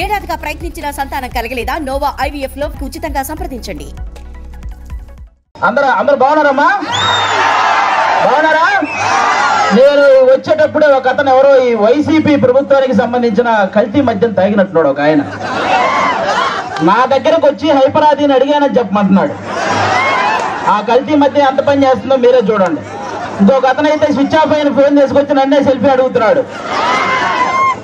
ఏడాదిగా ప్రయత్నించిన సంతానం కలగలేదా? Noah IVF లో ఉచితంగా సంప్రదించండి. అందరూ బాగున్నారమ్మా? బాగున్నారా? నేను వచ్చేటప్పుడే ఒక అతను ఎవరో ఈ వైసీపీ ప్రభుత్వానికి సంబంధించిన కల్తీ మద్యం తాగినట్టున్నాడు ఒక ఆయన. నా దగ్గరకు వచ్చి హైపరాదిని అడిగానని చెప్పమంటున్నాడు. ఆ కల్తీ మద్యం ఎంత పని చేస్తుందో మీరే చూడండి. ఇంకొక అతను అయితే స్విచ్ ఆఫ్ అయిన ఫోన్ తీసుకొచ్చి నన్నే సెల్ఫీ అడుగుతున్నాడు.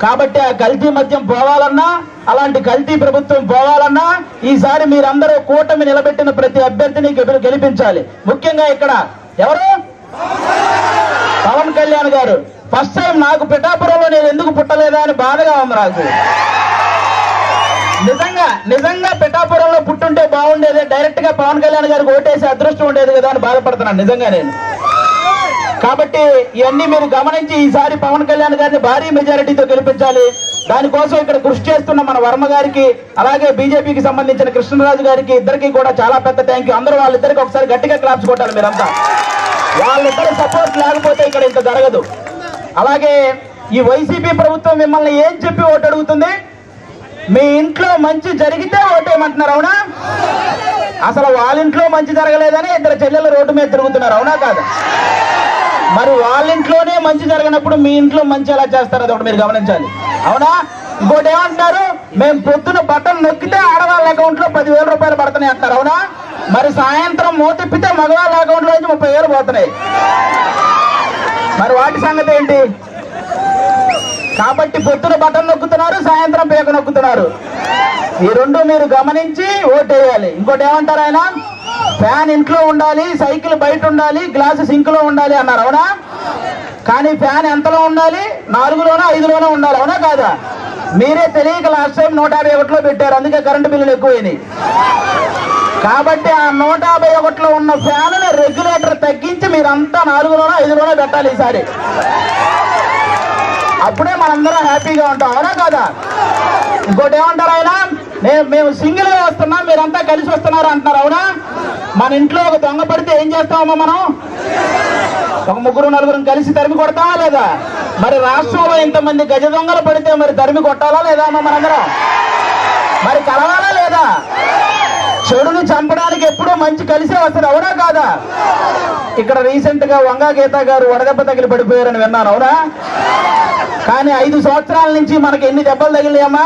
కాబట్టి ఆ కల్తీ మద్యం పోవాలన్నా, అలాంటి కల్తీ ప్రభుత్వం పోవాలన్నా ఈసారి మీరందరూ కూటమి నిలబెట్టిన ప్రతి అభ్యర్థిని గెలిపించాలి. ముఖ్యంగా ఇక్కడ ఎవరు? పవన్ కళ్యాణ్ గారు. ఫస్ట్ టైం నాకు పిఠాపురంలో నేను ఎందుకు పుట్టలేదా అని బాధగా ఉంది నాకు. నిజంగా పిఠాపురంలో పుట్టుంటే బాగుండేది, డైరెక్ట్ గా పవన్ కళ్యాణ్ గారికి ఓటేసి అదృష్టం ఉండేది కదా అని బాధపడుతున్నాను నిజంగా నేను. కాబట్టి ఇవన్నీ మీరు గమనించి ఈసారి పవన్ కళ్యాణ్ గారిని భారీ మెజారిటీతో గెలిపించాలి. దానికోసం ఇక్కడ కృషి చేస్తున్న మన వర్మ గారికి, అలాగే బీజేపీకి సంబంధించిన కృష్ణరాజు గారికి, ఇద్దరికి కూడా చాలా పెద్ద థ్యాంక్ యూ. అందరూ వాళ్ళిద్దరికి ఒకసారి గట్టిగా క్లాప్స్ కొట్టాలి మీరంతా. వాళ్ళిద్దరి సపోర్ట్ లేకపోతే ఇక్కడ ఇంత జరగదు. అలాగే ఈ వైసీపీ ప్రభుత్వం మిమ్మల్ని ఏం చెప్పి ఓటు అడుగుతుంది? మీ ఇంట్లో మంచి జరిగితే ఓటేయమంటున్నారు, అవునా? అసలు వాళ్ళ ఇంట్లో మంచి జరగలేదని ఇద్దరు చెల్లెలు రోడ్డు మీద తిరుగుతున్నారు, అవునా కాదు? మరి వాళ్ళ ఇంట్లోనే మంచి జరగనప్పుడు మీ ఇంట్లో మంచి ఎలా చేస్తారు? అది ఒకటి మీరు గమనించాలి, అవునా? ఇంకోటి ఏమంటున్నారు? మేము పొద్దున బటన్ నొక్కితే ఆడవాళ్ళ అకౌంట్ లో 10,000 రూపాయలు పడుతున్నాయి అంటున్నారు, అవునా? మరి సాయంత్రం మూతిప్పితే మగవాళ్ళ అకౌంట్ లో నుంచి 30,000 పోతున్నాయి. మరి వాటి సంగతి ఏంటి? కాబట్టి పొద్దున బటన్ నొక్కుతున్నారు, సాయంత్రం పేక నొక్కుతున్నారు. ఈ రెండు మీరు గమనించి ఓటేయాలి. ఇంకోటి ఏమంటారు ఆయన? ఫ్యాన్ ఇంట్లో ఉండాలి, సైకిల్ బయట ఉండాలి, గ్లాసు సింక్ లో ఉండాలి అన్నారు, అవునా? కానీ ఫ్యాన్ ఎంతలో ఉండాలి? 4లోనో 5లోనో ఉండాలి, అవునా కాదా? మీరే తెలియక లాస్ట్ టైం 151లో పెట్టారు, అందుకే కరెంటు బిల్లులు ఎక్కువైనాయి. కాబట్టి ఆ 151లో ఉన్న ఫ్యాన్ రెగ్యులేటర్ తగ్గించి మీరంతా 4లోనో 5లోనో పెట్టాలి ఈసారి. అప్పుడే మనందరం హ్యాపీగా ఉంటాం, అవునా కాదా? ఇంకోటి ఏమంటారు ఆయన? మేము సింగిల్ గా వస్తున్నాం, మీరంతా కలిసి వస్తున్నారు అంటున్నారు, అవునా? మన ఇంట్లో ఒక దొంగ పడితే ఏం చేస్తామమ్మా మనం? ఒక 3-4 కలిసి తరిమి కొడతామా లేదా? మరి రాష్ట్రంలో ఇంతమంది గజ దొంగలు పడితే మరి తరిమి కొట్టాలా లేదా అమ్మా మనందరం? మరి కలవాలా లేదా? చెడుని చంపడానికి ఎప్పుడూ మంచి కలిసే వస్తుంది, అవునా కాదా? ఇక్కడ రీసెంట్ గా వంగా గీత గారు వడదెబ్బ తగిలి పడిపోయారని విన్నాను, అవునా? కానీ 5 సంవత్సరాల నుంచి మనకి ఎన్ని దెబ్బలు తగిలినాయమ్మా?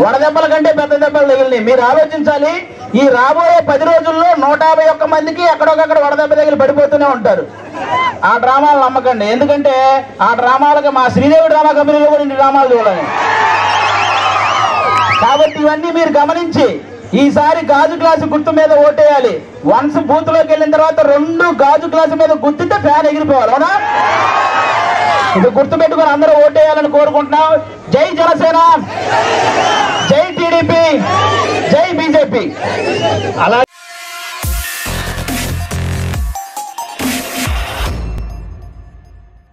వడదెబ్బల కంటే పెద్ద దెబ్బలు తగిలినాయి. మీరు ఆలోచించాలి, ఈ రాబోయే 10 రోజుల్లో 151 మందికి ఎక్కడొకక్కడ వడదెబ్బ తగిలి పడిపోతూనే ఉంటారు. ఆ డ్రామాలు నమ్మకండి, ఎందుకంటే ఆ డ్రామాలకు మా శ్రీదేవి డ్రామా కంపెనీలో కూడా ఇన్ని డ్రామాలు చూడాలి. కాబట్టి ఇవన్నీ మీరు గమనించి ఈసారి గాజు గ్లాసు గుర్తు మీద ఓటేయాలి. వన్స్ బూత్ లోకి వెళ్ళిన తర్వాత 2 గాజు గ్లాసు మీద గుర్తితే ఫ్యాన్ ఎగిరిపోవాలి, అవునా? ఇది గుర్తు పెట్టుకుని అందరూ ఓటేయాలని కోరుకుంటున్నాం. జై జనసేన, జై టీడీపీ, జై బీజేపీ. అలా